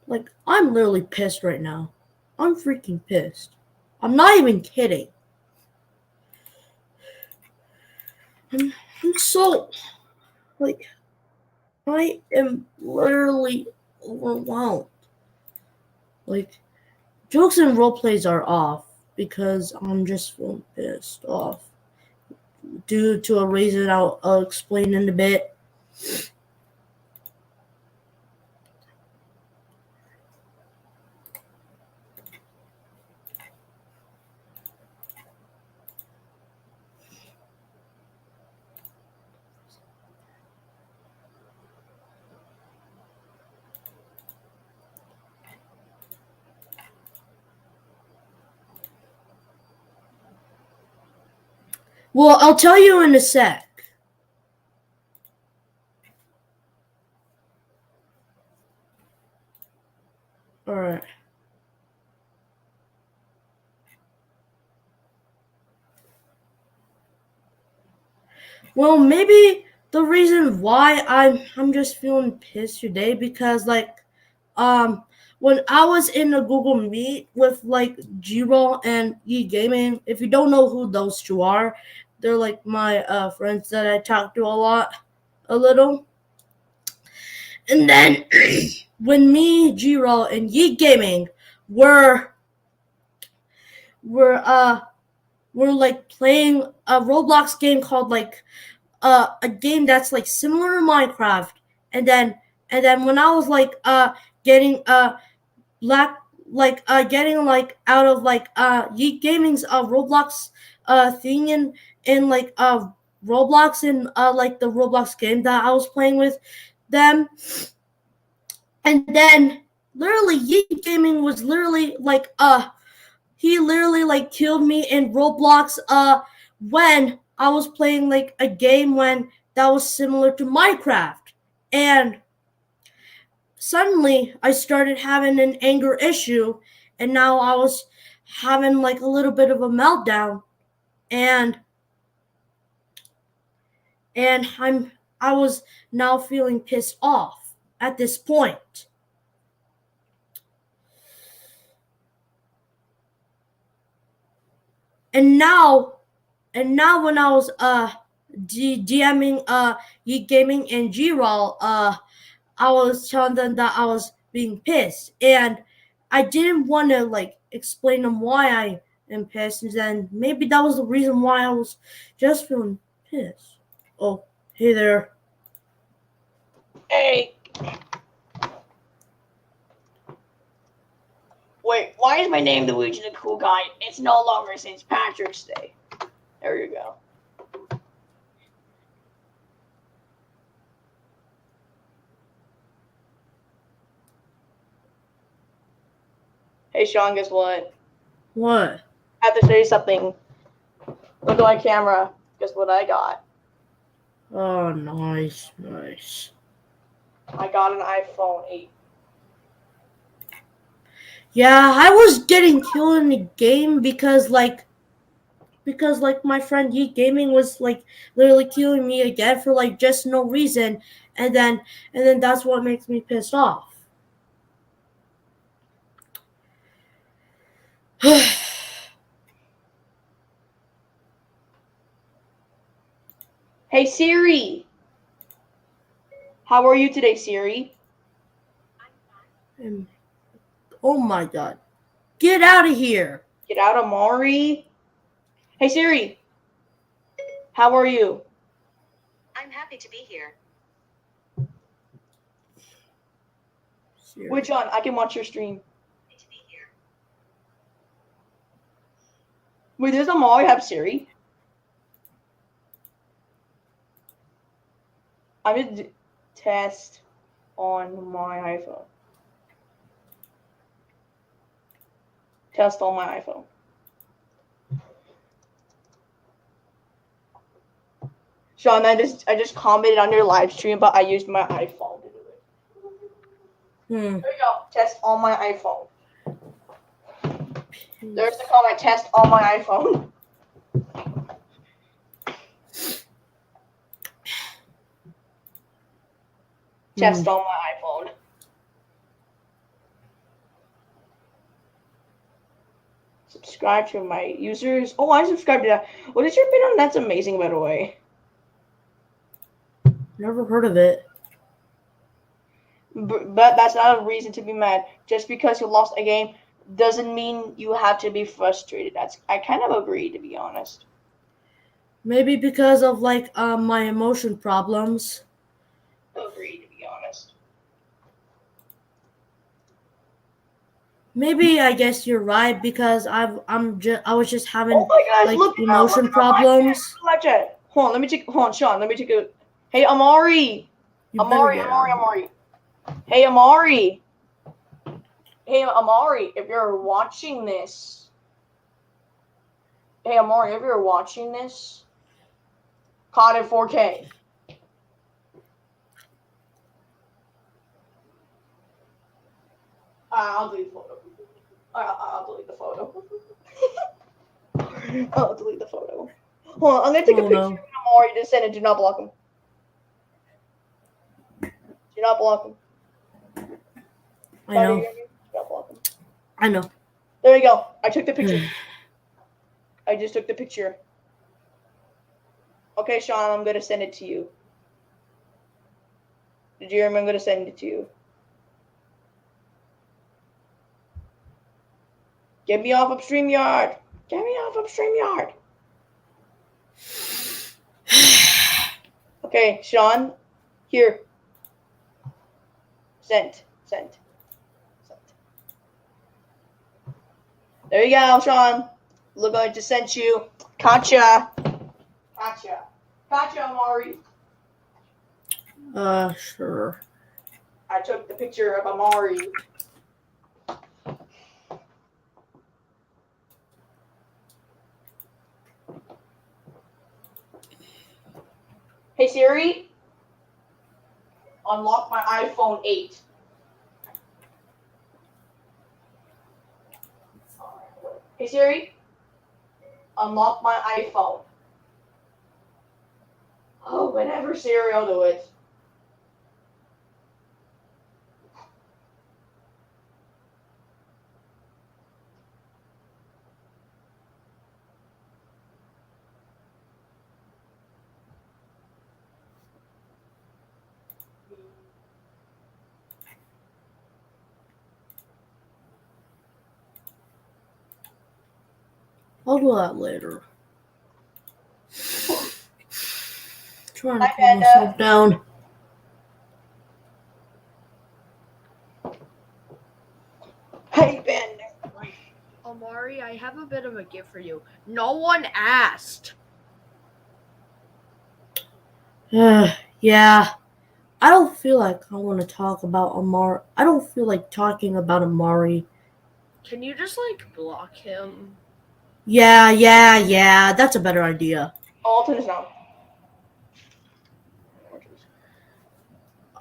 Like, I'm literally pissed right now. I'm freaking pissed. I'm not even kidding. I'm, I'm so, like, I am literally overwhelmed. Like, jokes and role plays are off because I'm just feeling pissed off. Due to a reason I'll explain in a bit. Well, I'll tell you in a sec. Alright. Well, maybe the reason why I'm just feeling pissed today because um when I was in a Google Meet with like G-Roll and E Gaming, if you don't know who those two are, they're like my friends that I talk to a little. And then when me, G-Roll, and Yeet Gaming were were uh were like playing a Roblox game called like a game that's like similar to Minecraft, and then when I was like getting black getting like out of like Yeet Gaming's Roblox thing in like Roblox in like the Roblox game that I was playing with them, and then literally Yeet Gaming was literally like he literally like killed me in Roblox when I was playing like a game when that was similar to Minecraft. And suddenly I started having an anger issue, and now I was having like a little bit of a meltdown, and I was now feeling pissed off at this point. And now when I was DMing Yeet Gaming and G-Roll, I was telling them that I was being pissed, and I didn't want to like explain them why I am pissed, and then maybe that was the reason why I was just feeling pissed. Oh, hey there. Hey, wait, why is my name Luigi the Cool Guy? It's no longer St. Patrick's Day. There you go. Hey, Sean, guess what? What? I have to show you something. Look at my camera. Guess what I got? Oh, nice, nice. I got an iPhone 8. Yeah, I was getting killed in the game because like my friend Yeet Gaming was like literally killing me again for like just no reason, and then that's what makes me pissed off. Hey, Siri. How are you today, Siri? And, oh my god. Get out of here. Get out, Amari. Hey, Siri. How are you? I'm happy to be here. Siri. Wait, John, I can watch your stream. Happy to be here. Wait, does Amari have Siri? I'm gonna test on my iPhone. Test on my iPhone. Sean, I just commented on your live stream, but I used my iPhone to do it. There you go. Test on my iPhone. There's the comment. Test on my iPhone. Test on my iPhone. subscribe to my users. Oh, I subscribed to that. What is your opinion on That's Amazing, by the way? Never heard of it. But that's not a reason to be mad. Just because you lost a game doesn't mean you have to be frustrated. I kind of agree, to be honest. Maybe because of like my emotion problems. Agree, to be honest. Maybe I guess you're right because I was just having Oh my gosh, like look at emotion that, problems. live chat. Hold on, Sean, let me take a. Hey, Amari. You better get Amari. Hey, Amari. Hey, Amari, if you're watching this. Hey, Amari, if you're watching this. Caught in 4K. I'll delete the photo. I'll delete the photo. I'll delete the photo. Hold on, I'm gonna take a picture of Amari to send it. Do not block him. Do not block him. I know. Do not block him. I know. There you go. I took the picture. I just took the picture. Okay, Sean, I'm gonna send it to you. Did you hear me? I'm gonna send it to you. Get me off of StreamYard. Get me off of StreamYard. Okay, Sean. Here. Sent. There you go, Sean. Look, I just sent you. Gotcha, Amari. Sure. I took the picture of Amari. Hey Siri, unlock my iPhone 8. Hey Siri, unlock my iPhone. Oh, whenever Siri will do it. I'll do that later. Trying to Hi, calm myself down. Hey Ben. Amari, I have a bit of a gift for you. No one asked. Yeah. I don't feel like I want to talk about Amari. I don't feel like talking about Amari. Can you just block him? Yeah. That's a better idea. I'll turn this down.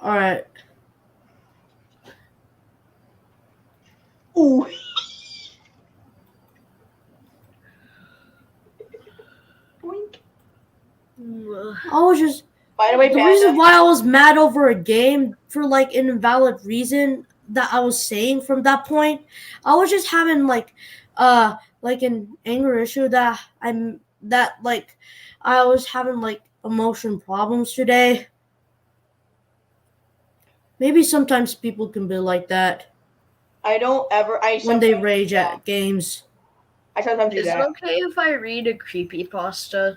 Alright. Ooh. Boink. I was just. By the way, The reason why I was mad over a game for like an invalid reason that I was saying from that point, I was just having like an anger issue that I was having like emotion problems today. Maybe sometimes people can be like that I don't ever. when they rage at games. I sometimes do Is it that. okay if I read a creepypasta?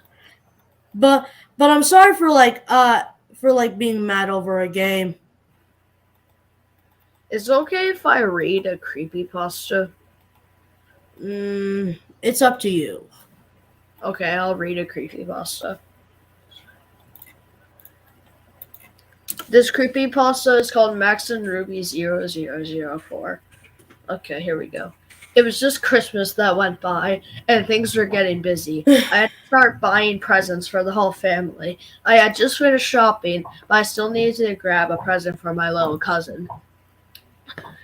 But I'm sorry for being mad over a game. Is it okay if I read a creepypasta? It's up to you. Okay, I'll read a creepypasta. This creepypasta is called Max and Ruby 0004. Okay, here we go. It was just Christmas that went by, and things were getting busy. I had to start buying presents for the whole family. I had just finished shopping, but I still needed to grab a present for my little cousin.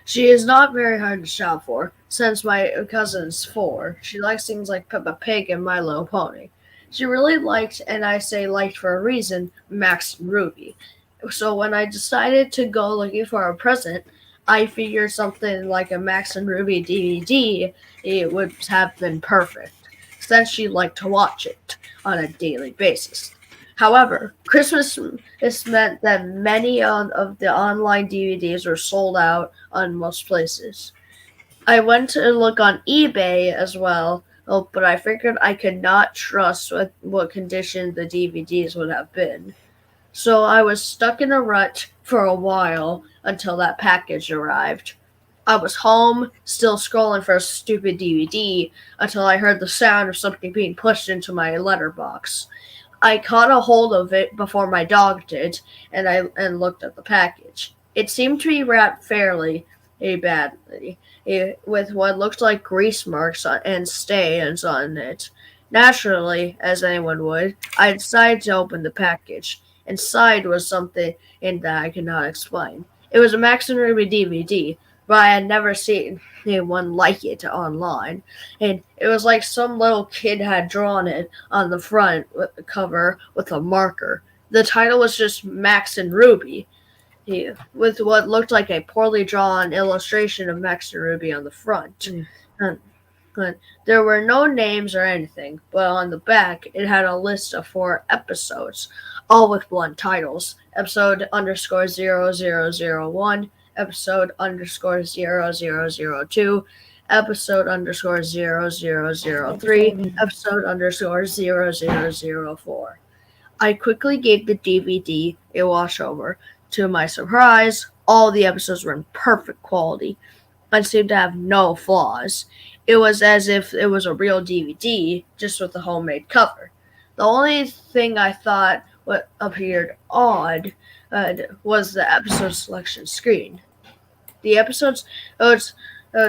She is not very hard to shop for, since my cousin's 4. She likes things like Peppa Pig and My Little Pony. She really liked, and I say liked for a reason, Max and Ruby. So when I decided to go looking for a present, I figured something like a Max and Ruby DVD it would have been perfect, since she liked to watch it on a daily basis. However, Christmas has meant that many of the online DVDs were sold out on most places. I went to look on eBay as well, but I figured I could not trust what condition the DVDs would have been. So I was stuck in a rut for a while until that package arrived. I was home, still scrolling for a stupid DVD, until I heard the sound of something being pushed into my letterbox. I caught a hold of it before my dog did, and looked at the package. It seemed to be wrapped fairly badly, with what looked like grease marks and stains on it. Naturally, as anyone would, I decided to open the package. Inside was something that I could not explain. It was a Max and Ruby DVD, but I had never seen one like it online. And it was like some little kid had drawn it on the front cover with a marker. The title was just Max and Ruby, with what looked like a poorly drawn illustration of Max and Ruby on the front. And there were no names or anything, but on the back it had a list of 4 episodes, all with blunt titles. Episode underscore 0001, episode underscore 0002, episode underscore 0003, episode underscore 0004. I quickly gave the DVD a washover. To my surprise, all the episodes were in perfect quality and seemed to have no flaws. It was as if it was a real DVD, just with a homemade cover. The only thing I thought what appeared odd was the episode selection screen. The episodes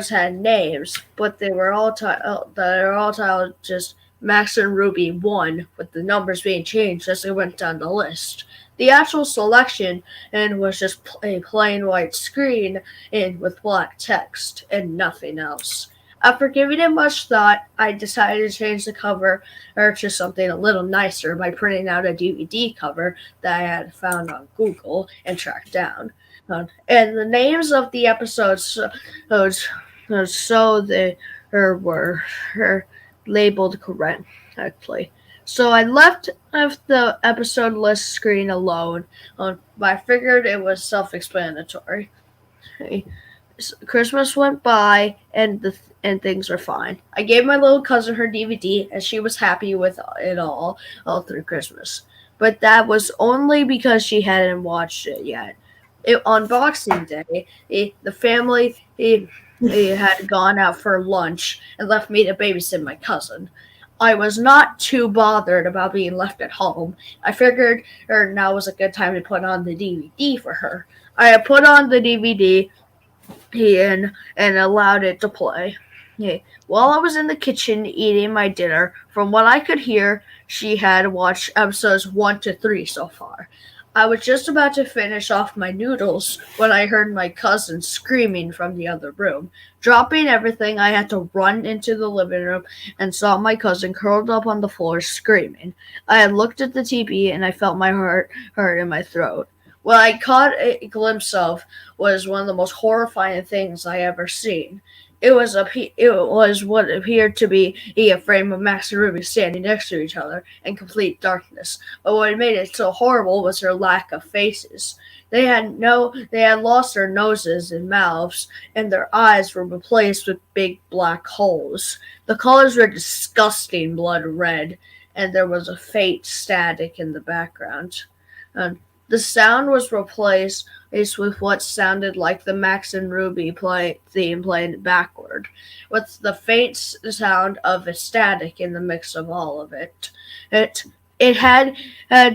had names, but they were all titled just Max and Ruby 1, with the numbers being changed as they went down the list. The actual selection was just a plain white screen with black text and nothing else. After giving it much thought, I decided to change the cover to something a little nicer by printing out a DVD cover that I had found on Google and tracked down. And the names of the episodes, so they were labeled correctly. So I left the episode list screen alone, but I figured it was self-explanatory. Christmas went by, and things were fine. I gave my little cousin her DVD, and she was happy with it all through Christmas. But that was only because she hadn't watched it yet. On Boxing Day, the family had gone out for lunch and left me to babysit my cousin. I was not too bothered about being left at home. I figured now was a good time to put on the DVD for her. I had put on the DVD and allowed it to play. While I was in the kitchen eating my dinner, from what I could hear, she had watched episodes 1 to 3 so far. I was just about to finish off my noodles when I heard my cousin screaming from the other room. Dropping everything, I had to run into the living room and saw my cousin curled up on the floor screaming. I had looked at the TV and I felt my heart hurt in my throat. What I caught a glimpse of was one of the most horrifying things I ever seen. It was what appeared to be a frame of Max and Ruby standing next to each other in complete darkness. But what made it so horrible was their lack of faces. They had lost their noses and mouths, and their eyes were replaced with big black holes. The colors were disgusting blood red, and there was a faint static in the background. The sound was replaced with what sounded like the Max and Ruby theme played backward, with the faint sound of a static in the mix of all of it. It had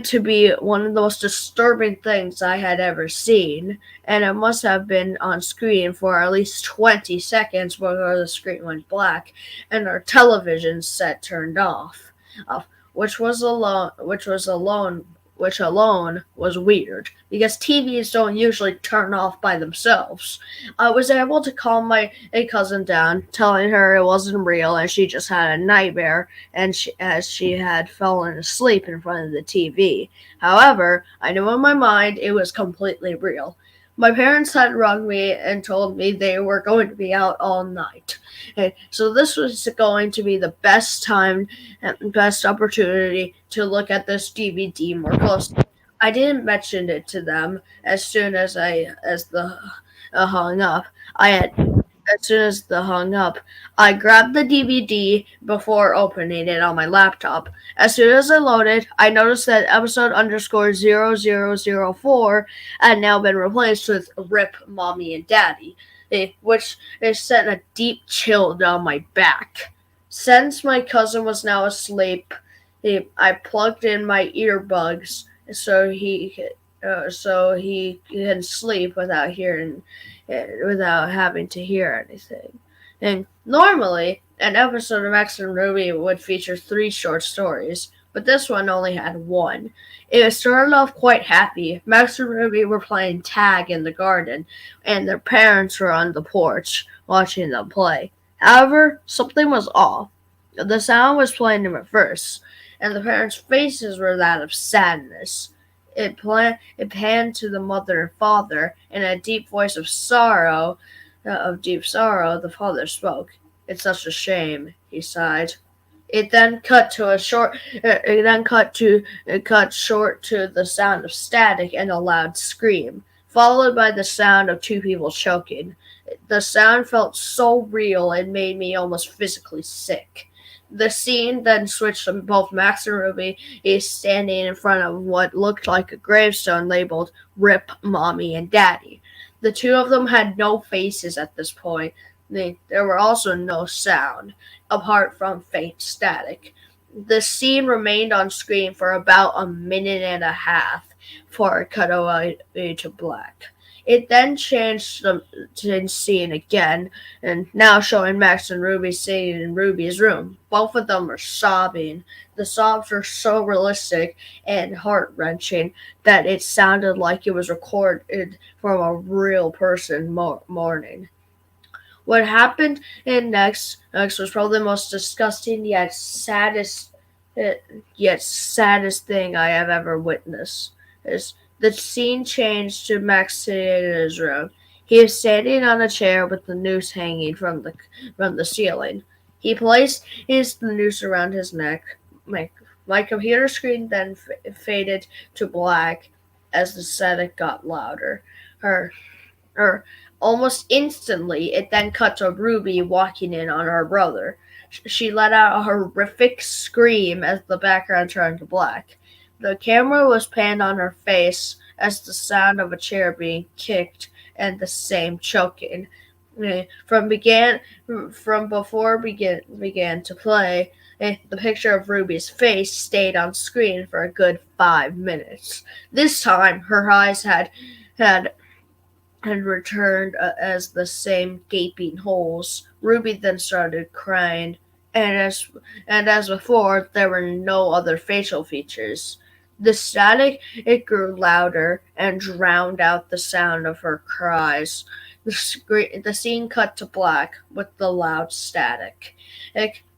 to be one of the most disturbing things I had ever seen, and it must have been on screen for at least 20 seconds before the screen went black and our television set turned off, which alone was weird, because TVs don't usually turn off by themselves. I was able to calm my cousin down, telling her it wasn't real and she just had a nightmare, as she had fallen asleep in front of the TV. However, I knew in my mind it was completely real. My parents had rung me and told me they were going to be out all night. And so this was going to be the best time and best opportunity to look at this DVD more closely. I didn't mention it to them as soon as the hung up. I had as soon as the hung up, I grabbed the DVD before opening it on my laptop. As soon as I loaded, I noticed that episode underscore 0004 had now been replaced with RIP Mommy and Daddy, which sent a deep chill down my back. Since my cousin was now asleep, I plugged in my earbuds so he can sleep without having to hear anything. And normally, an episode of Max and Ruby would feature 3 short stories, but this one only had 1. It started off quite happy. Max and Ruby were playing tag in the garden, and their parents were on the porch watching them play. However, something was off. The sound was playing in reverse, and the parents' faces were that of sadness. It panned to the mother and father, and in a deep voice of deep sorrow, the father spoke. "It's such a shame," he sighed. It then cut short to the sound of static and a loud scream, followed by the sound of 2 people choking. The sound felt so real it made me almost physically sick. The scene then switched to both Max and Ruby standing in front of what looked like a gravestone labeled RIP Mommy and Daddy. The 2 of them had no faces at this point. There were also no sound, apart from faint static. The scene remained on screen for about a minute and a half before it cut away to black. It then changed the scene again, and now showing Max and Ruby sitting in Ruby's room. Both of them were sobbing. The sobs were so realistic and heart-wrenching that it sounded like it was recorded from a real person mourning. What happened next was probably the most disgusting yet saddest thing I have ever witnessed. The scene changed to Max sitting in his room. He is standing on a chair with the noose hanging from the ceiling. He placed the noose around his neck. My computer screen then faded to black as the static got louder. Almost instantly, it then cut to Ruby walking in on her brother. She let out a horrific scream as the background turned to black. The camera was panned on her face as the sound of a chair being kicked and the same choking from before began to play. The picture of Ruby's face stayed on screen for a good 5 minutes. This time, her eyes had returned as the same gaping holes. Ruby then started crying, and as before, there were no other facial features. The static, it grew louder and drowned out the sound of her cries. The scene cut to black with the loud static.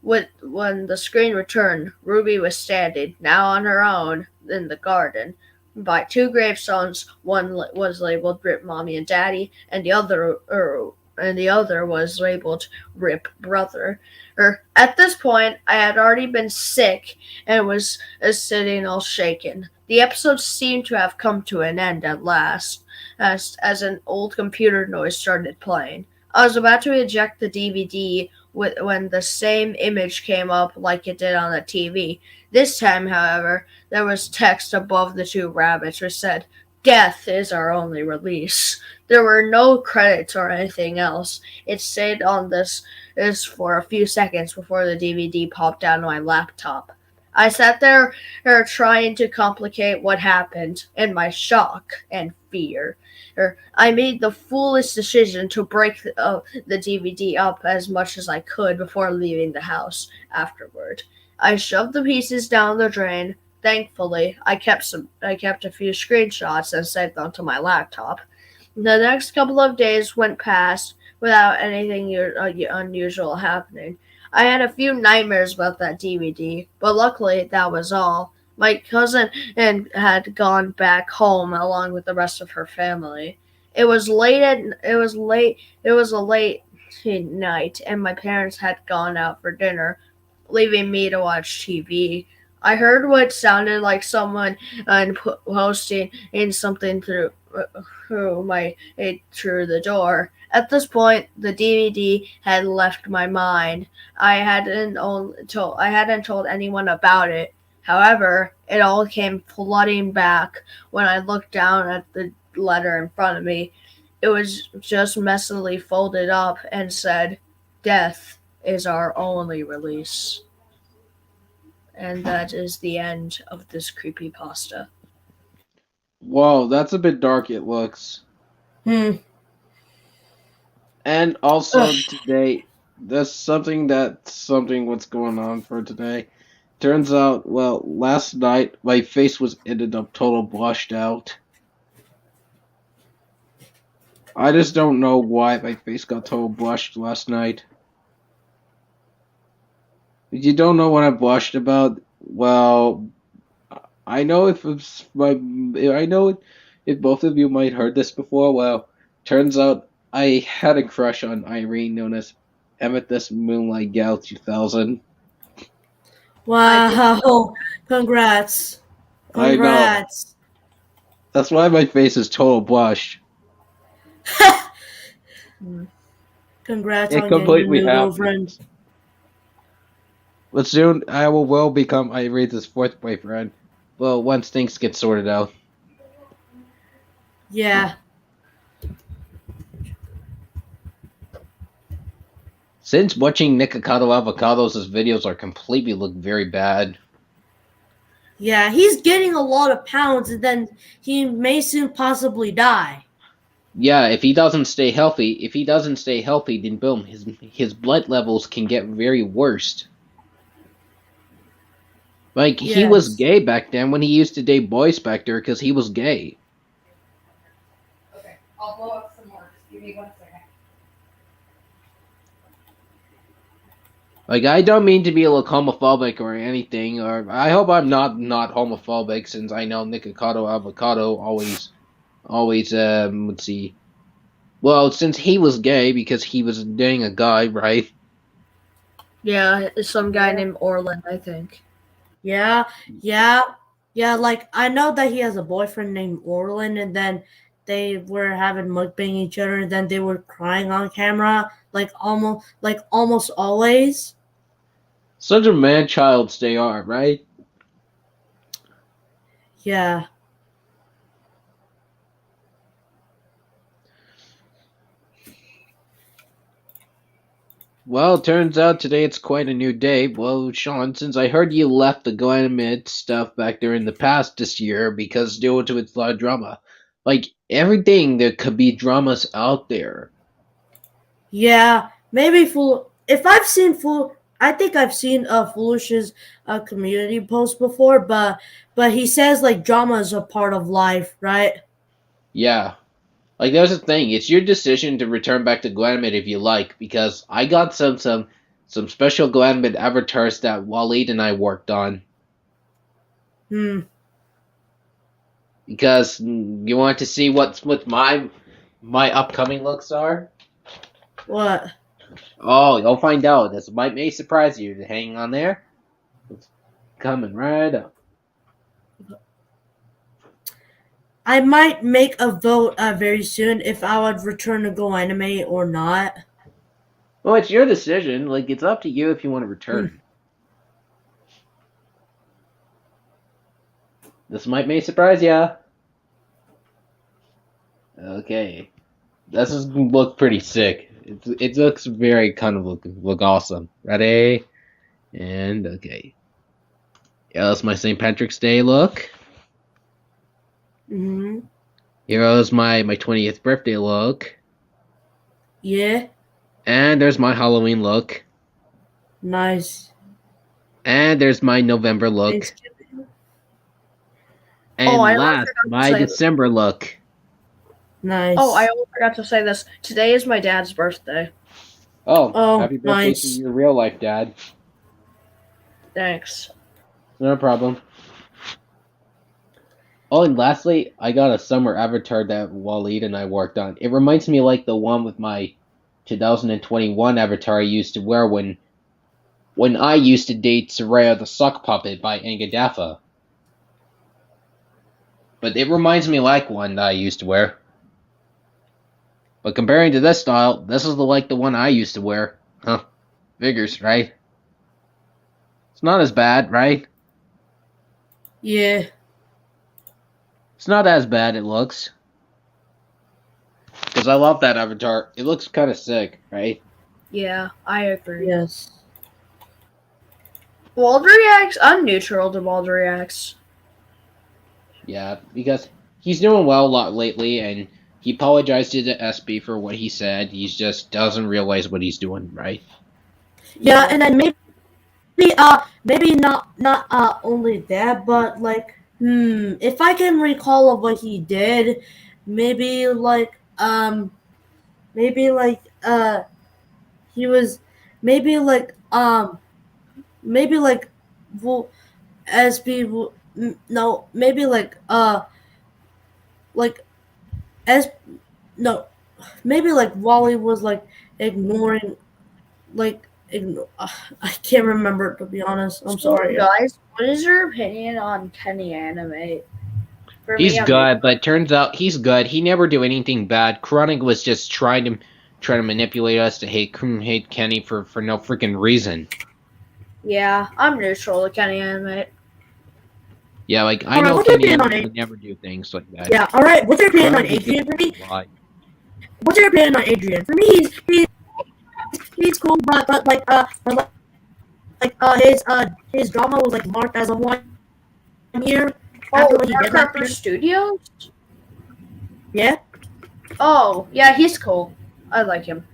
When the screen returned, Ruby was standing, now on her own, in the garden, by 2 gravestones. One was labeled "RIP Mommy and Daddy," and the other was labeled "RIP Brother." At this point, I had already been sick and was sitting all shaken. The episode seemed to have come to an end at last, as an old computer noise started playing. I was about to eject the DVD when the same image came up like it did on the TV. This time, however, there was text above the 2 rabbits which said, "Death is our only release." There were no credits or anything else. It stayed on this for a few seconds before the DVD popped out on my laptop. I sat there trying to complicate what happened in my shock and fear. I made the foolish decision to break the DVD up as much as I could before leaving the house afterward. I shoved the pieces down the drain. Thankfully, I kept a few screenshots and saved them to my laptop. The next couple of days went past without anything unusual happening. I had a few nightmares about that DVD, but luckily that was all. My cousin had gone back home along with the rest of her family. It was late at it was late it was a late night and my parents had gone out for dinner, leaving me to watch TV. I heard what sounded like someone posting in something through the door. At this point, the DVD had left my mind. I hadn't told anyone about it. However, it all came flooding back when I looked down at the letter in front of me. It was just messily folded up and said, "Death is our only release." And that is the end of this creepypasta. Whoa, that's a bit dark, it looks. Hmm. And also Ugh. today, that's something what's going on for today. Turns out, well, last night my face ended up total blushed out. I just don't know why my face got total blushed last night. If you don't know what I blushed about, well, I know if both of you might heard this before. Well, turns out I had a crush on Irene, known as Amethyst Moonlight Gal 2000. Wow. Congrats. I know. Congrats. That's why my face is total blush. Congrats It on completely getting a new happened. girlfriend. But soon I will become Irene's fourth boyfriend. Well, once things get sorted out. Yeah. Since watching Nikocado Avocados' videos are completely look very bad. Yeah, he's getting a lot of pounds and then he may soon possibly die. Yeah, if he doesn't stay healthy, then boom, his blood levels can get very worse. Like, he was Yes. gay back then when he used to date Boy Spectre because he was gay. Okay, I'll blow up some more. Just give me 1 second. Like, I don't mean to be like homophobic or anything, or I hope I'm not homophobic since I know Nikocado Avocado always, let's see. Well, since he was gay because he was dating a guy, right? Yeah, it's some guy named Orland, I think. Yeah. Like I know that he has a boyfriend named Orland, and then they were having mukbang each other, and then they were crying on camera, like almost always. Such a man-childs they are, right? Yeah. Well, turns out today it's quite a new day. Well, Sean, since I heard you left the Glenmid stuff back there in the past this year because due to its lot of drama, like everything there could be dramas out there. Yeah. Maybe Fool. If I've seen Fool, I think I've seen Foolish's community post before, but he says like drama is a part of life, right? Yeah. Like, there's the thing. It's your decision to return back to Glenmid if you like, because I got some special Glenmid avatars that Waleed and I worked on. Because you want to see what my upcoming looks are? What? Oh, you'll find out. This may surprise you. Hang on there. It's coming right up. I might make a vote very soon if I would return to Go Anime or not. Well, it's your decision. Like, it's up to you if you want to return. This may surprise ya. Okay. This is look pretty sick. It looks very kind of look awesome. Ready? And okay. Yeah, that's my St. Patrick's Day look. Here's my 20th birthday look. Yeah. And there's my Halloween look. Nice. And there's my November look. Thanksgiving. And I last, forgot to my say- December look. Nice. Oh, I almost forgot to say this. Today is my dad's birthday. Oh, Happy birthday nice. to your real life dad. Thanks. No problem. Oh, and lastly, I got a summer avatar that Waleed and I worked on. It reminds me like the one with my 2021 avatar I used to wear when I used to date Soraya the Sock Puppet by Angadafa. But it reminds me like one that I used to wear. But comparing to this style, this is like the one I used to wear. Huh. Figures, right? It's not as bad, right? Yeah. It's not as bad, it looks. Because I love that avatar. It looks kind of sick, right? Yeah, I agree. Yes. Waldreax, I'm neutral to Waldreax. Yeah, because he's doing well a lot lately, and he apologized to the SB for what he said. He just doesn't realize what he's doing, right? Yeah, and then maybe not only that, but like, if I can recall of what he did, maybe like he was maybe like well, SB no, maybe like as no, maybe like Wally was like ignoring I can't remember, to be honest. I'm sorry. Guys, what is your opinion on Kenny Animate? For He's me, I'm good, but turns out he's good. He never do anything bad. Chronic was just trying to manipulate us to hate Kenny for no freaking reason. Yeah, I'm neutral to Kenny Animate. Yeah, like I Alright, know what's your Kenny opinion on would never do things like that. Yeah, alright. What's your opinion on Chronic Adrian for me? Why? What's your opinion on Adrian? For me, he's cool, but his drama was like marked as a 1 year after what he did last year. Studios? Yeah. Oh, yeah, he's cool. I like him.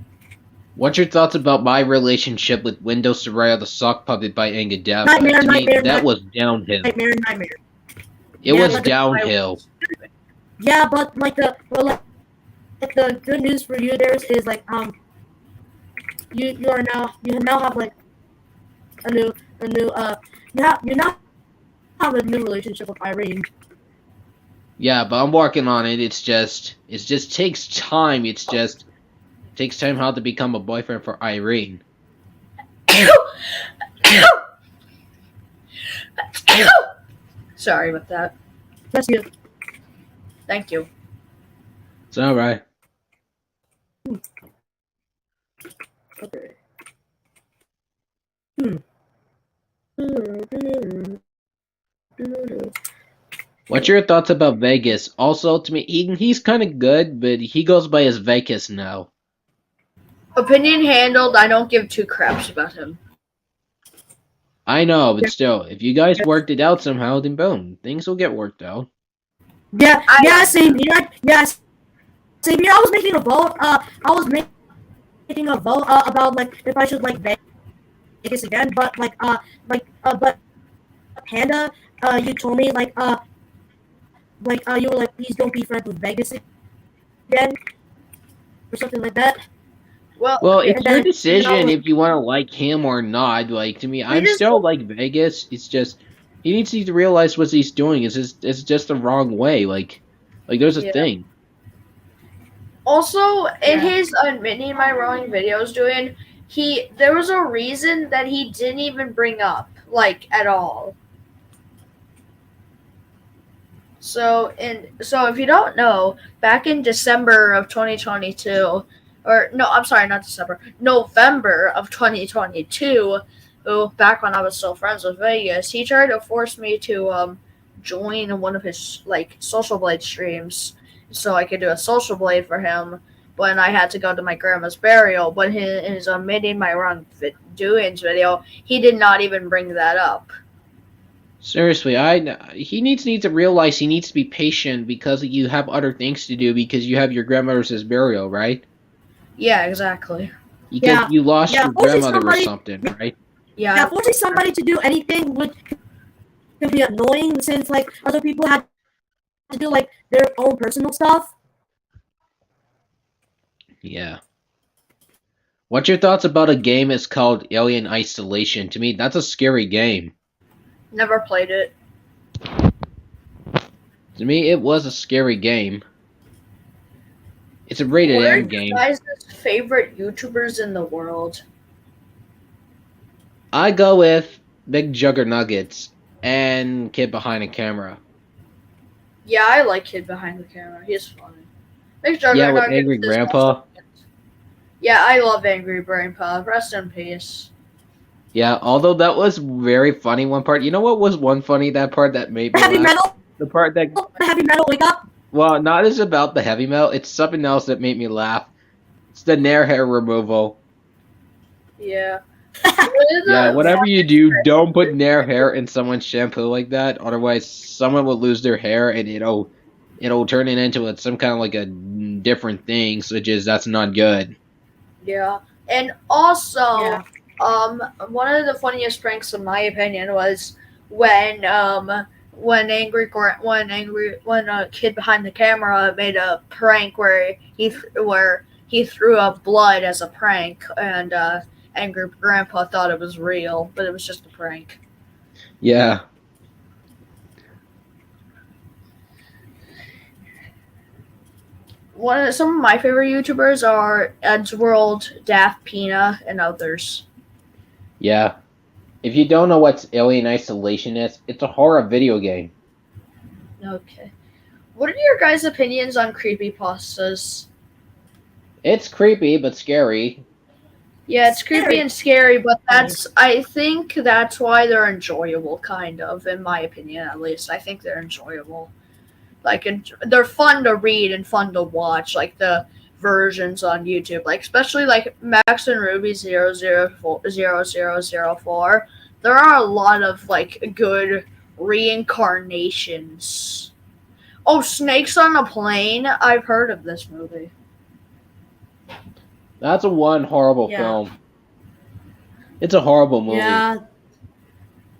What's your thoughts about my relationship with Windows Soraya the Sock Puppet by Engadeva? Nightmare, To me, nightmare, that was downhill. Nightmare. It Yeah, was but- downhill. Yeah, but like the good news for you there is like you now have like you now have a new relationship with Irene. Yeah, but I'm working on it. It just takes time. It takes time how to become a boyfriend for Irene. Sorry about that. That's you. Thank you. It's alright. Okay. What's your thoughts about Vegas? Also, to me, he's kind of good, but he goes by as Vegas now. Opinion handled. I don't give two craps about him. I know, but still, if you guys worked it out somehow, then boom, things will get worked out. Yeah, same here. Yes, same here. I was making a vote. Making a vote about like if I should like Vegas again, but but Panda, you told me you were like, please don't be friends with Vegas again, or something like that. Well, it's and your then, decision if you want to like him or not. Like, to me, I'm still like Vegas. It's just, he needs to realize what he's doing. It's just the wrong way. Like there's a thing. Also, in his admitting my wrong videos doing, there was a reason that he didn't even bring up, like, at all. So if you don't know, back in December of 2022, or no, I'm sorry, not December, November of 2022, back when I was still friends with Vegas, he tried to force me to join one of his like Social Blade streams so I could do a Social Blade for him when I had to go to my grandma's burial. But in his admitting my wrong doings video, he did not even bring that up. Seriously, he needs to realize he needs to be patient because you have other things to do because you have your grandmother's burial, right? Yeah, exactly. Because you lost your grandmother or somebody- something, right? Yeah, forcing somebody to do anything would be annoying since like other people had to do like their own personal stuff. Yeah. What's your thoughts about a game that's called Alien Isolation? To me, that's a scary game. Never played it. To me, it was a scary game. It's a rated What are M your game. guys' favorite YouTubers in the world? I go with Big Juggernuggets and Kid Behind the Camera. Yeah, I like Kid Behind the Camera. He's funny. Big Yeah, with Juggernuggets Angry is Grandpa. also good. Yeah, I love Angry Grandpa. Rest in peace. Yeah, although that was very funny one part. You know what was one funny that part that made me Heavy laugh? metal, The part that heavy metal, wake up. well, not as about the heavy metal. It's something else that made me laugh. It's the nair hair removal. Yeah. Yeah, whatever you do, don't put nair hair in someone's shampoo like that. Otherwise, someone will lose their hair, and it'll turn it into some kind of like a different thing, such as that's not good. Yeah. And also, Yeah. one of the funniest pranks, in my opinion, was when a kid behind the camera made a prank where he threw up blood as a prank, and Angry Grandpa thought it was real, but it was just a prank. Yeah. Some of my favorite YouTubers are Edgeworld, Daft Pina, and others. Yeah. If you don't know what Alien Isolation is, it's a horror video game. Okay. What are your guys' opinions on creepypastas? It's creepy but scary. Yeah, it's creepy and scary, but I think that's why they're enjoyable, kind of, in my opinion, at least. I think they're enjoyable. Like, they're fun to read and fun to watch, like the versions on YouTube. Like, especially, like, Max and Ruby 0004. There are a lot of, like, good reincarnations. Oh, Snakes on a Plane? I've heard of this movie. That's a one horrible Yeah. film. It's a horrible movie. Yeah.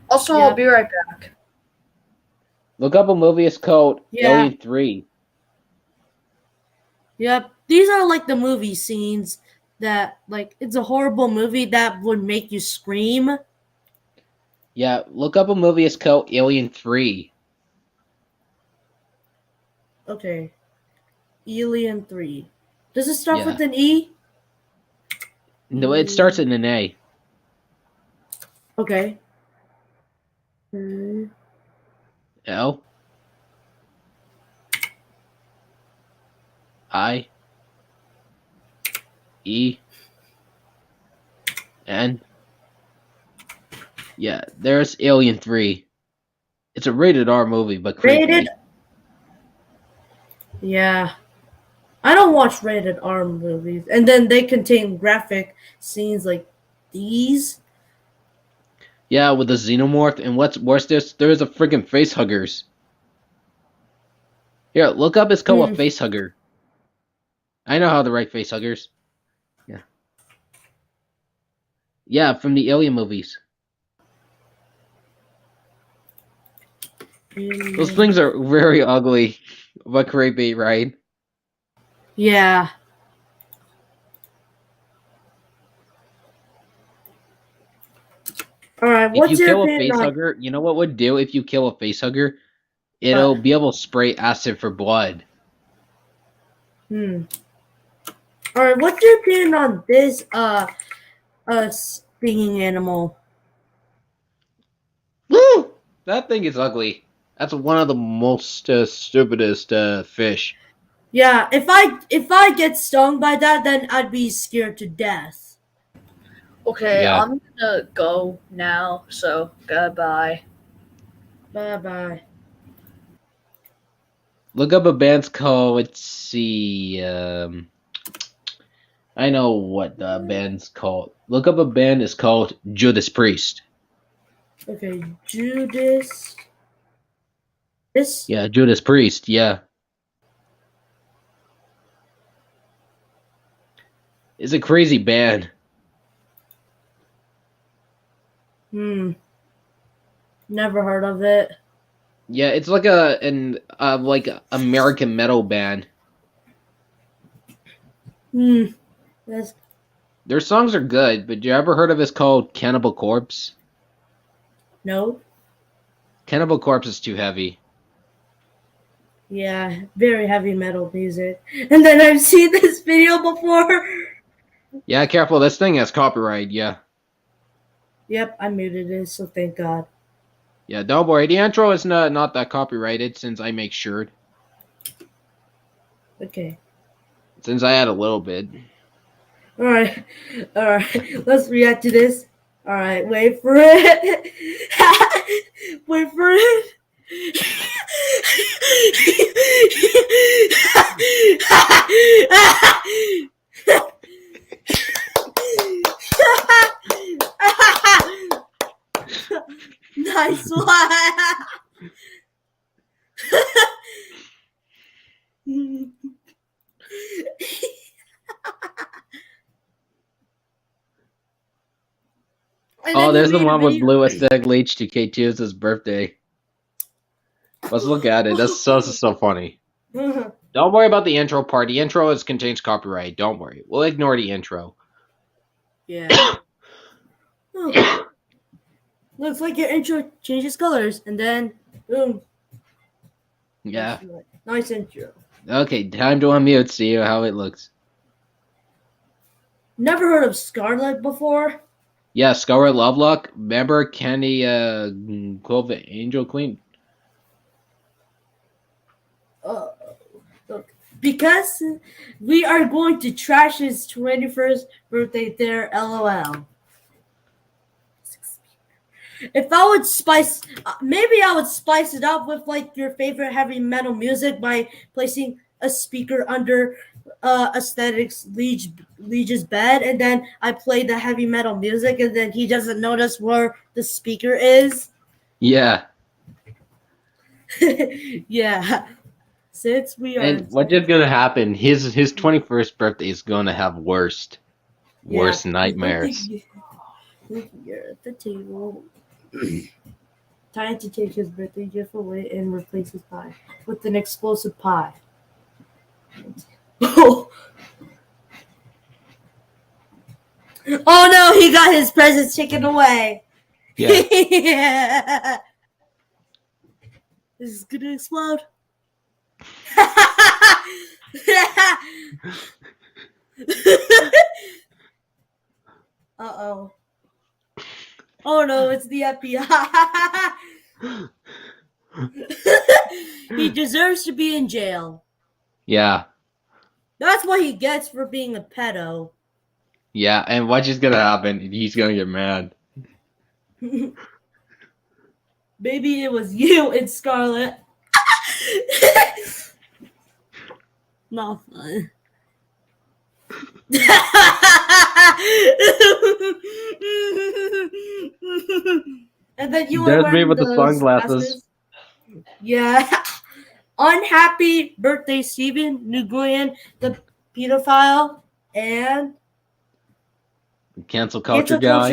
Also, Yeah. I'll be right back. Look up a movie. It's called Yeah. Alien 3. Yep. These are like the movie scenes that, like, it's a horrible movie that would make you scream. Yeah, look up a movie. It's called Alien 3. Okay. Alien 3. Does it start Yeah. with an E? No, it starts in an A. Okay. L I E N. Yeah, there's Alien 3. It's a rated R movie, but creepy. Rated? Yeah. I don't watch rated R movies. And then they contain graphic scenes like these. Yeah, with the xenomorph, and what's worse, there's a freaking face huggers. Here, look up. It's called a face hugger. I know how to write face huggers. Yeah. Yeah, from the Alien movies. Those things are very ugly, but creepy, right? Yeah. Alright, If what's you your kill a opinion face on- hugger, you know what would do if you kill a face hugger? It'll be able to spray acid for blood. Alright, what's your opinion on this stinging animal? Woo! That thing is ugly. That's one of the most stupidest fish. Yeah, if I get stung by that, then I'd be scared to death. Okay, Yeah. I'm gonna go now, so goodbye. Bye bye. Look up a band's called. Let's see. I know what the band's called. Look up a band. It's called Judas Priest. Okay, Judas. This? Yeah, Judas Priest. Yeah. It's a crazy band. Never heard of it. Yeah, it's like like American metal band. That's Their songs are good, but you ever heard of it's called Cannibal Corpse? no. Cannibal Corpse is too heavy. Yeah, very heavy metal music. And then I've seen this video before. Yeah, careful. This thing has copyright. Yeah. Yep, I muted it, so thank God. Yeah, don't worry. The intro is not that copyrighted since I make sure. Okay. Since I had a little bit. Alright. Alright. Let's react to this. Alright, wait for it. Wait for it. Nice one. Oh, there's the one with Blue Aesthetic Leech to K2's birthday. Let's look at it. This is so funny. Don't worry about the intro part. The intro contains copyright. Don't worry. We'll ignore the intro. Yeah. Oh. Looks like your intro changes colors, and then boom. Yeah. Nice intro. Okay, time to unmute. See how it looks. Never heard of Scarlet before. Yeah, Scarlet Lovelock. Remember Candy Clover Angel Queen? Look, because we are going to trash his 21st birthday there, LOL. If I would maybe I would spice it up with like your favorite heavy metal music by placing a speaker under Aesthetics Lige's bed, and then I play the heavy metal music, and then he doesn't notice where the speaker is. Yeah. Yeah. Since we are. And what is gonna happen? His 21st birthday is gonna have worst nightmares. You're at the table. Time to take his birthday gift away and replace his pie with an explosive pie. Oh no, he got his presents taken away. Yeah. Yeah. This is gonna explode. Uh-oh. Oh no, it's the FBI. He deserves to be in jail. Yeah. That's what he gets for being a pedo. Yeah, and what's just gonna happen? He's gonna get mad. Maybe it was you and Scarlet. Not fun. And then you were There's me wearing with the those sunglasses. glasses. Yeah. Unhappy birthday, Steven Nguyen, the pedophile, and Cancel culture guy.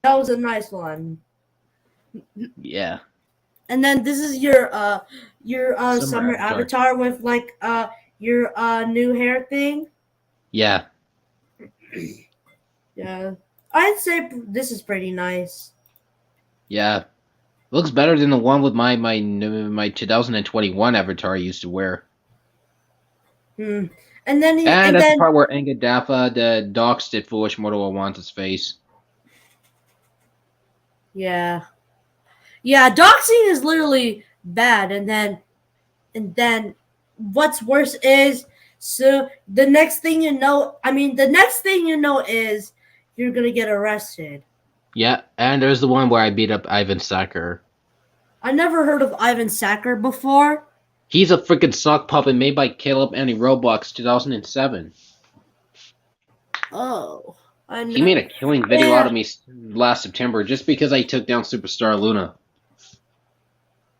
That was a nice one. Yeah. And then this is your summer avatar. avatar with like your new hair thing. Yeah. Yeah, I'd say this is pretty nice. Yeah. Looks better than the one with my 2021 avatar I used to wear. And then And that's the part where Engadaffa, the docs did Foolish Mortal Awanta's face. yeah, doxing is literally bad. And then what's worse is the next thing you know is you're gonna get arrested. Yeah, and there's the one where I beat up Ivan Sacker. I never heard of Ivan Sacker before. He's a freaking sock puppet made by Caleb Andy Roblox 2007. Oh, I know. He made a killing video out of me last September just because I took down Superstar Luna.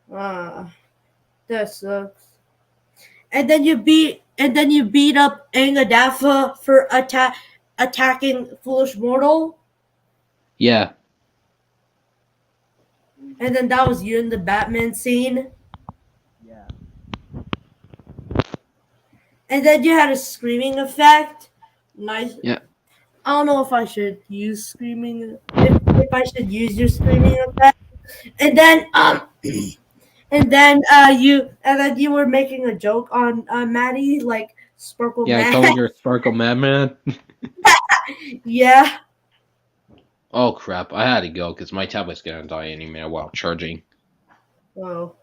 That sucks. And then you beat up Engadaffa for attacking Foolish Mortal. Yeah. And then that was you in the Batman scene. Yeah. And then you had a screaming effect. Nice. Yeah. I don't know if I should use screaming. If I should use your screaming effect. And then and then you were making a joke on Maddie, like Sparkle Yeah, I Man. told your Sparkle Man. Yeah. Oh crap! I had to go because my tablet's gonna die any minute while charging. Wow.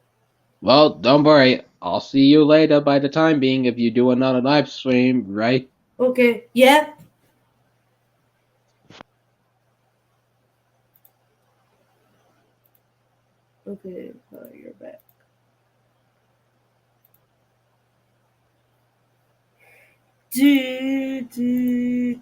Well, don't worry. I'll see you later. By the time being, if you do another live stream, right? Okay. Yeah. Okay. You're back. Do do.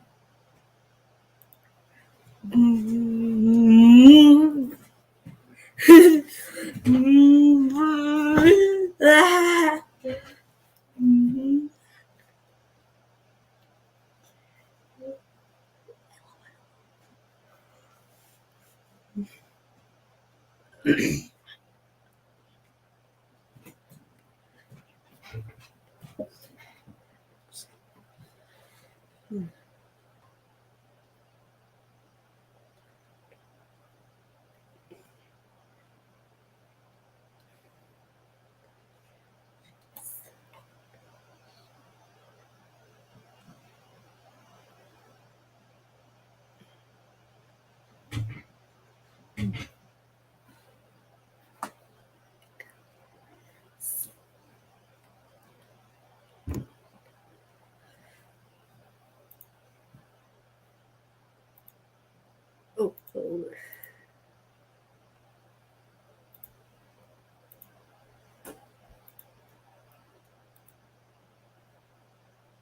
Oh.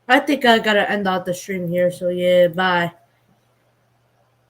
I think I gotta end out the stream here. So yeah, bye.